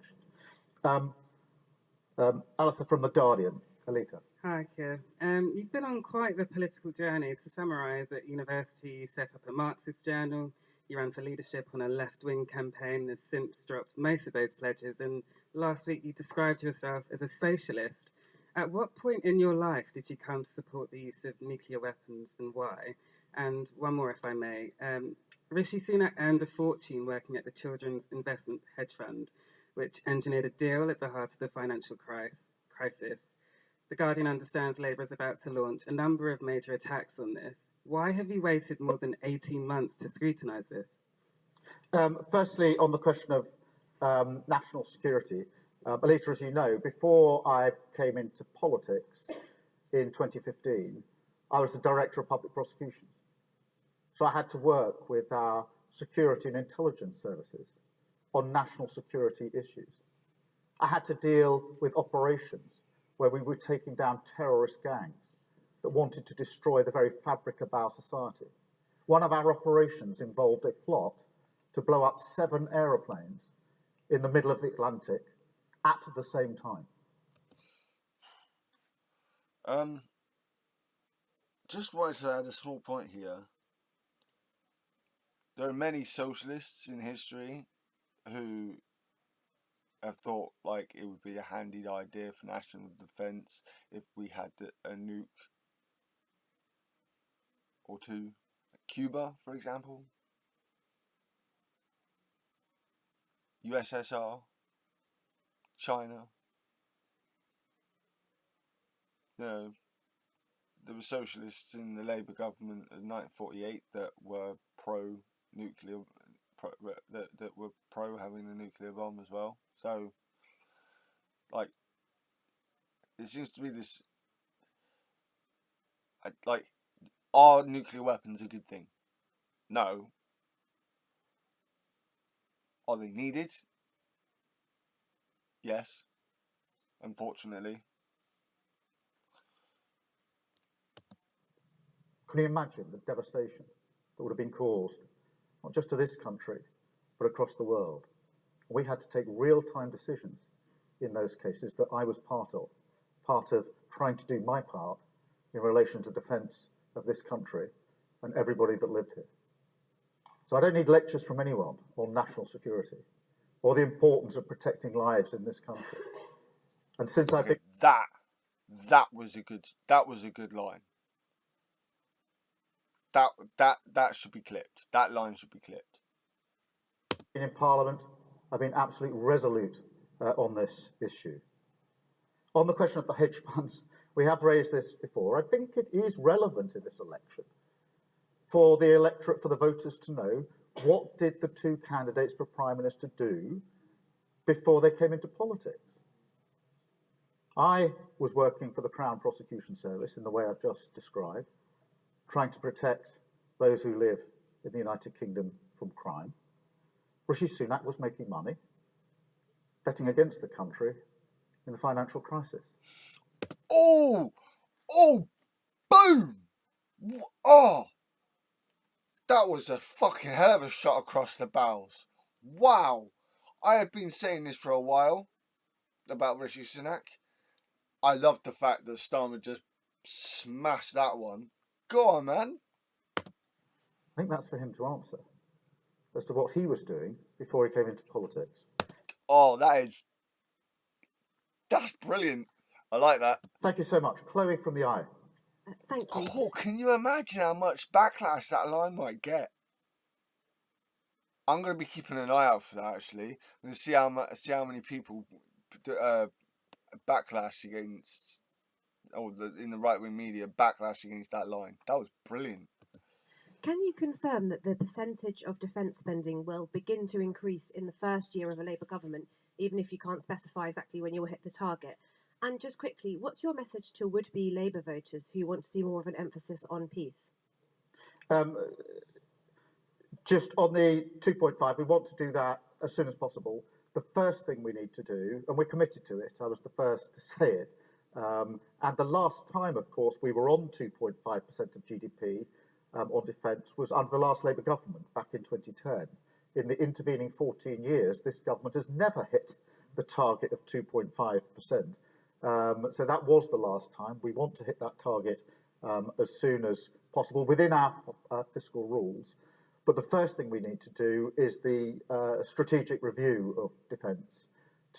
Aletha from The Guardian. Alita. Hi, Keir. You've been on quite the political journey. To summarise, at university, you set up a Marxist journal, you ran for leadership on a left-wing campaign, have since dropped most of those pledges, and last week you described yourself as a socialist. At what point in your life did you come to support the use of nuclear weapons, and why? And one more, if I may. Rishi Sunak earned a fortune working at the Children's Investment Hedge Fund, which engineered a deal at the heart of the financial crisis. The Guardian understands Labour is about to launch a number of major attacks on this. Why have you waited more than 18 months to scrutinise this? Firstly, on the question of national security, Alita, as you know, before I came into politics in 2015, I was the Director of Public Prosecutions. So I had to work with our security and intelligence services on national security issues. I had to deal with operations where we were taking down terrorist gangs that wanted to destroy the very fabric of our society. One of our operations involved a plot to blow up 7 aeroplanes in the middle of the Atlantic at the same time. Just wanted to add a small point here. There are many socialists in history who have thought like it would be a handy idea for national defence if we had a nuke or two. Cuba, for example, USSR, China. You know, there were socialists in the Labour government in 1948 that were pro-nuclear, that were pro having the nuclear bomb as well. So, like, it seems to be this, like, are nuclear weapons a good thing? No. Are they needed? Yes. Unfortunately. Can you imagine the devastation that would have been caused, not just to this country, but across the world? We had to take real-time decisions in those cases that I was part of trying to do my part in relation to defence of this country and everybody that lived here. So I don't need lectures from anyone on national security or the importance of protecting lives in this country. And since I've been... That was a good line. That should be clipped. That line should be clipped. In Parliament, I've been absolutely resolute on this issue. On the question of the hedge funds, we have raised this before. I think it is relevant in this election for the electorate, for the voters to know what did the two candidates for Prime Minister do before they came into politics. I was working for the Crown Prosecution Service in the way I've just described, trying to protect those who live in the United Kingdom from crime. Rishi Sunak was making money, betting against the country in the financial crisis. Oh, boom! Oh, that was a fucking hell of a shot across the bows. Wow. I have been saying this for a while about Rishi Sunak. I love the fact that Starmer just smashed that one. Go on, man. I think that's for him to answer as to what he was doing before he came into politics. Oh, that's brilliant. I like that. Thank you so much. Chloe from The Eye. Thank you. Oh, can you imagine how much backlash that line might get? I'm going to be keeping an eye out for that, actually. I'm going to see how many people backlash against, in the right-wing media, backlash against that line. That was brilliant. Can you confirm that the percentage of defence spending will begin to increase in the first year of a Labour government, even if you can't specify exactly when you will hit the target? And just quickly, what's your message to would-be Labour voters who want to see more of an emphasis on peace? Just on the 2.5, we want to do that as soon as possible. The first thing we need to do, and we're committed to it, I was the first to say it, and the last time, of course, we were on 2.5% of GDP on defence was under the last Labour government back in 2010. in the intervening 14 years, this government has never hit the target of 2.5%. So that was the last time. We want to hit that target as soon as possible within our fiscal rules. But the first thing we need to do is the strategic review of defence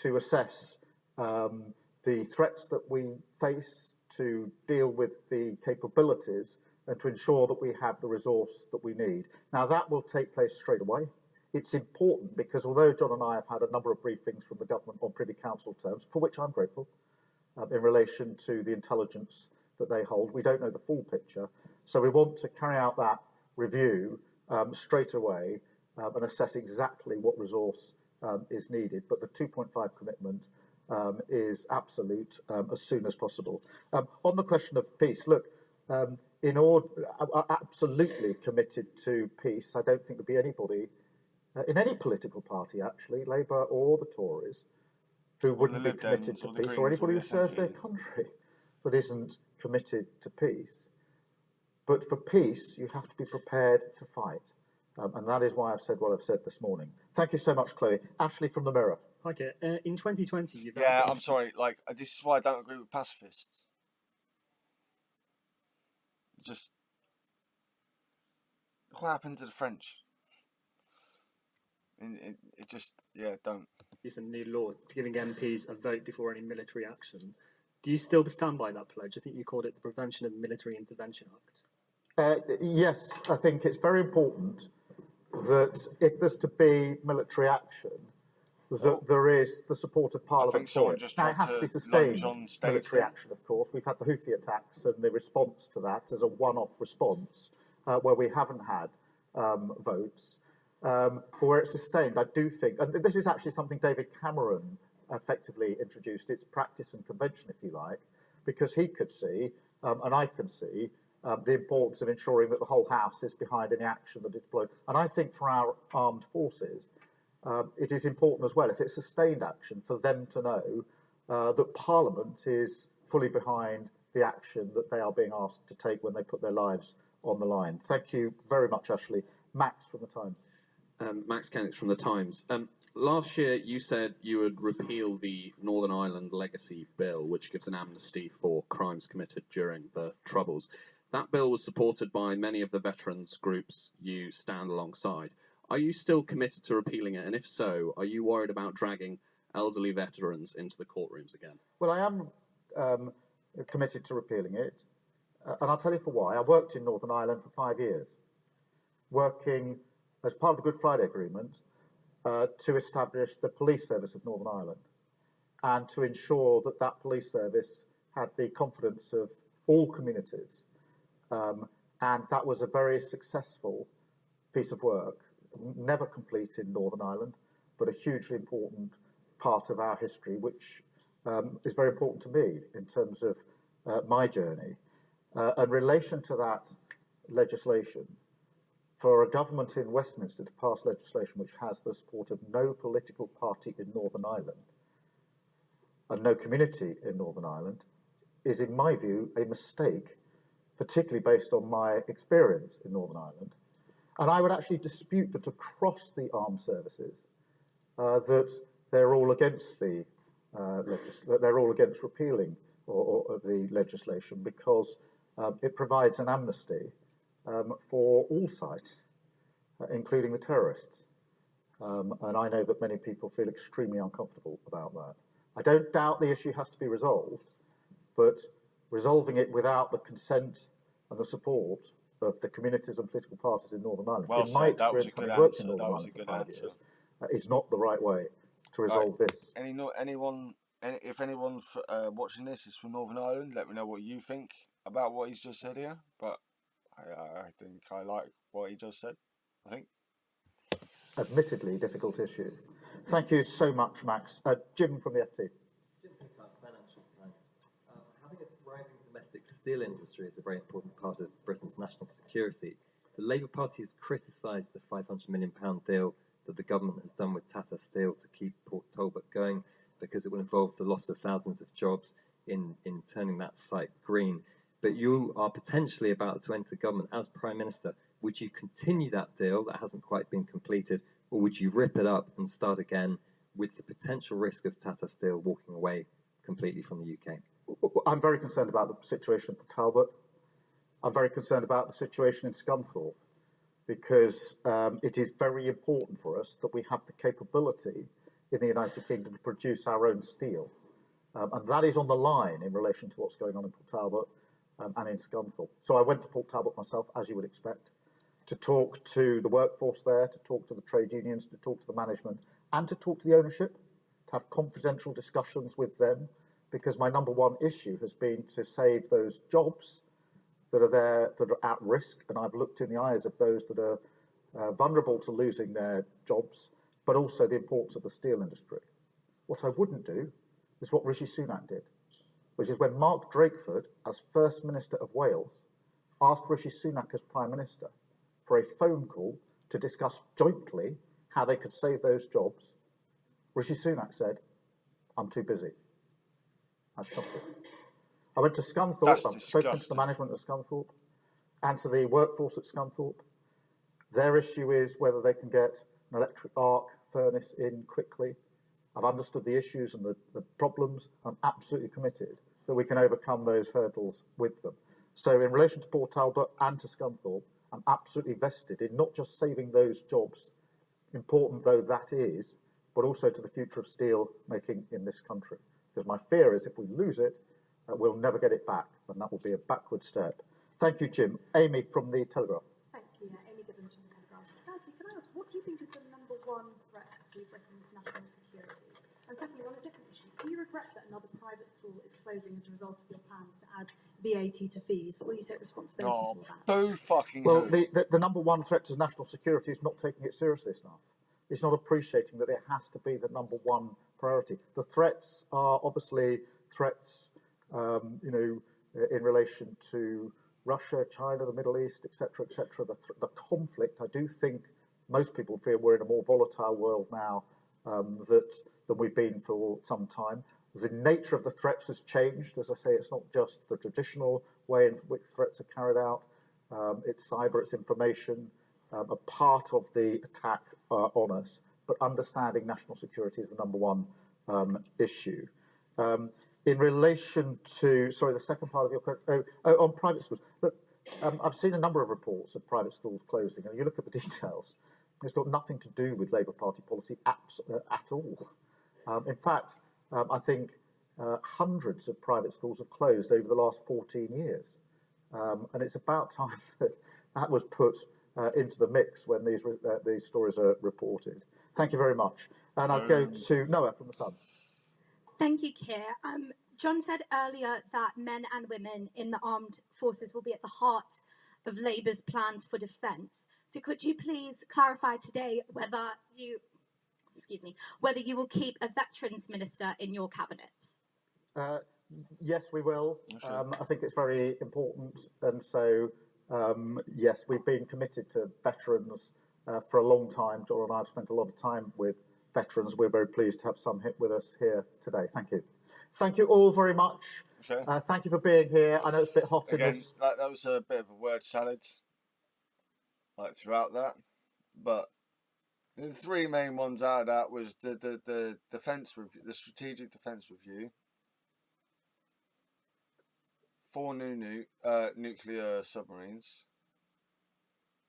to assess the threats that we face, to deal with the capabilities, and to ensure that we have the resource that we need. Now, that will take place straight away. It's important because although John and I have had a number of briefings from the government on Privy Council terms, for which I'm grateful, in relation to the intelligence that they hold, we don't know the full picture. So we want to carry out that review straight away and assess exactly what resource is needed. But the 2.5 commitment is absolute as soon as possible. On the question of peace, look, in order, absolutely committed to peace. I don't think there'll be anybody in any political party, actually, Labour or the Tories, who wouldn't be committed to peace, or anybody who serves their country that isn't committed to peace. But for peace, you have to be prepared to fight. And that is why I've said what I've said this morning. Thank you so much, Chloe. Ashley from the Mirror. Okay, in 2020, you've... Yeah, I'm sorry, like, this is why I don't agree with pacifists. Just... What happened to the French? It just, yeah, don't. Use a new law giving MPs a vote before any military action. Do you still stand by that pledge? I think you called it the Prevention of Military Intervention Act. Yes, I think it's very important that if there's to be military action, that there is the support of Parliament. I think someone just tried now, it has to be sustained military action, of course. We've had the Houthi attacks and the response to that as a one-off response where we haven't had votes. Where it's sustained, I do think, and this is actually something David Cameron effectively introduced, it's practice and convention, if you like, because he could see, and I can see, the importance of ensuring that the whole House is behind any action that is deployed. And I think for our armed forces, it is important as well, if it's sustained action, for them to know that Parliament is fully behind the action that they are being asked to take when they put their lives on the line. Thank you very much, Ashley. Max from The Times. Max Kennett from The Times. Last year, you said you would repeal the Northern Ireland Legacy Bill, which gives an amnesty for crimes committed during the Troubles. That bill was supported by many of the veterans groups you stand alongside. Are you still committed to repealing it? And if so, are you worried about dragging elderly veterans into the courtrooms again? Well, I am committed to repealing it. And I'll tell you for why. I worked in Northern Ireland for 5 years, working as part of the Good Friday Agreement to establish the police service of Northern Ireland and to ensure that that police service had the confidence of all communities. And that was a very successful piece of work, never complete in Northern Ireland, but a hugely important part of our history, which is very important to me in terms of my journey. In relation to that legislation, for a government in Westminster to pass legislation which has the support of no political party in Northern Ireland and no community in Northern Ireland is, in my view, a mistake, particularly based on my experience in Northern Ireland. And I would actually dispute that across the armed services, that they're all against the they're all against repealing or the legislation because it provides an amnesty for all sides, including the terrorists. And I know that many people feel extremely uncomfortable about that. I don't doubt the issue has to be resolved, but resolving it without the consent and the support of the communities and political parties in Northern Ireland, in my experience, having worked in Northern Ireland for 5 years, is not the right way to resolve this. If anyone watching this is from Northern Ireland, let me know what you think about what he's just said here. But I think I like what he just said. I think. Admittedly, difficult issue. Thank you so much, Max. Jim from the FT. Jim Pickard, Financial Times. Having a thriving domestic steel industry is a very important part of Britain's national security. The Labour Party has criticised the £500 million deal that the government has done with Tata Steel to keep Port Talbot going because it will involve the loss of thousands of jobs in turning that site green. But you are potentially about to enter government as Prime Minister. Would you continue that deal that hasn't quite been completed, or would you rip it up and start again with the potential risk of Tata Steel walking away completely from the UK? I'm very concerned about the situation at Talbot. I'm very concerned about the situation in Scunthorpe, because it is very important for us that we have the capability in the United Kingdom to produce our own steel. And that is on the line in relation to what's going on in Port Talbot and in Scunthorpe. So I went to Port Talbot myself, as you would expect, to talk to the workforce there, to talk to the trade unions, to talk to the management, and to talk to the ownership, to have confidential discussions with them, because my number one issue has been to save those jobs that are there, that are at risk, and I've looked in the eyes of those that are vulnerable to losing their jobs, but also the importance of the steel industry. What I wouldn't do is what Rishi Sunak did, which is when Mark Drakeford, as First Minister of Wales, asked Rishi Sunak as Prime Minister for a phone call to discuss jointly how they could save those jobs. Rishi Sunak said, "I'm too busy." That's shocking. I went to Scunthorpe, I've spoken to the management of Scunthorpe and to the workforce at Scunthorpe. Their issue is whether they can get an electric arc furnace in quickly. I've understood the issues and the problems. I'm absolutely committed that we can overcome those hurdles with them. So in relation to Port Talbot and to Scunthorpe, I'm absolutely vested in not just saving those jobs, important though that is, but also to the future of steel making in this country. Because my fear is if we lose it, we'll never get it back, and that will be a backward step. Thank you, Jim. Amy from the Telegraph. Thank you. Amy Gibbons from the Telegraph. Firstly, can I ask, what do you think is the number one threat to Britain's national security? And secondly, on a different issue, do you regret that another private school is closing as a result of your plans to add VAT to fees? Will you take responsibility for that? Boo fucking Well, who. the number one threat to national security is not taking it seriously enough. It's not appreciating that it has to be the number one priority. The threats are obviously threats, in relation to Russia, China, the Middle East, etc., etc. The conflict. I do think most people feel we're in a more volatile world now than we've been for some time. The nature of the threats has changed. As I say, it's not just the traditional way in which threats are carried out. It's cyber, it's information, a part of the attack on us. But understanding national security is the number one issue. In relation to, the second part of your question, on private schools. Look, I've seen a number of reports of private schools closing, and you look at the details, it's got nothing to do with Labour Party policy at all. In fact, I think hundreds of private schools have closed over the last 14 years. And it's about time that was put into the mix when these stories are reported. Thank you very much. And I'll go to Noah from The Sun. Thank you, Keir. John said earlier that men and women in the armed forces will be at the heart of Labour's plans for defence. So could you please clarify today whether you will keep a veterans minister in your cabinet? Yes, we will. Okay. I think it's very important. And so, yes, we've been committed to veterans for a long time. John and I have spent a lot of time with veterans. We're very pleased to have some with us here today. Thank you. Thank you all very much. Okay. Thank you for being here. I know it's a bit hot Again, in this. that was a bit of a word salad, throughout that. But the three main ones out of that was the defence review, the strategic defence review, 4 new nuclear submarines,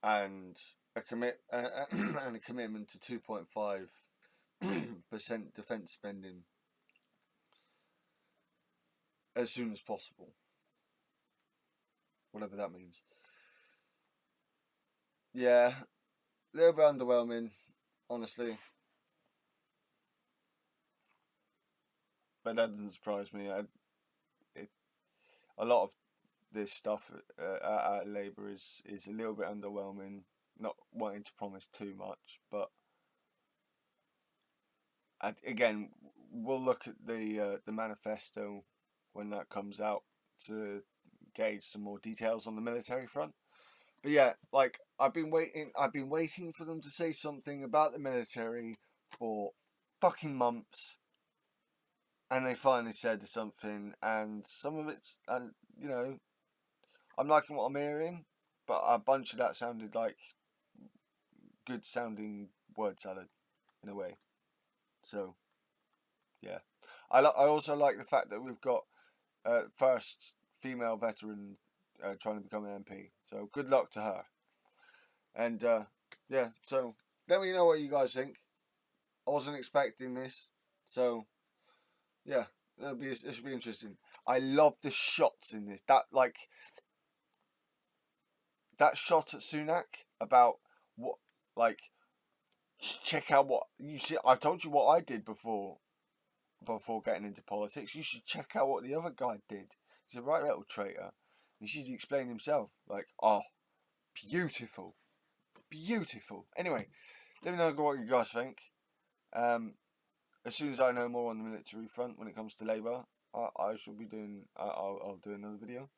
and a commitment to 2.5% defence spending as soon as possible, whatever that means. Yeah, a little bit underwhelming, honestly, but that doesn't surprise me. A lot of this stuff at Labour is a little bit underwhelming, not wanting to promise too much, but again, we'll look at the manifesto when that comes out to gauge some more details on the military front. But yeah, I've been waiting for them to say something about the military for fucking months, and they finally said something, and some of it's, I'm liking what I'm hearing, but a bunch of that sounded like good sounding word salad in a way. So yeah, I also like the fact that we've got first female veteran trying to become an MP. So good luck to her. And yeah, so let me know what you guys think. I wasn't expecting this, so yeah, this should be interesting. I love the shots in this. That shot at Sunak about what, like, check out what you see. I told you what I did before getting into politics. You should check out what the other guy did. He's a right little traitor. He should explain himself. Like, oh, beautiful, beautiful. Anyway, let me know what you guys think. As soon as I know more on the military front when it comes to Labour, I shall be doing. I'll do another video,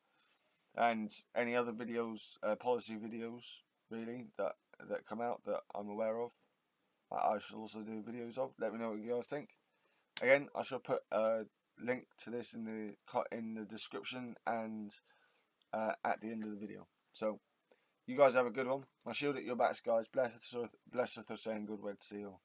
and any other videos, policy videos, really that come out that I'm aware of, I shall also do videos of. Let me know what you guys think. Again, I shall put a link to this in the description and at the end of the video. So, you guys have a good one. My shield at your backs, guys. Blessed us saying good word to see you all.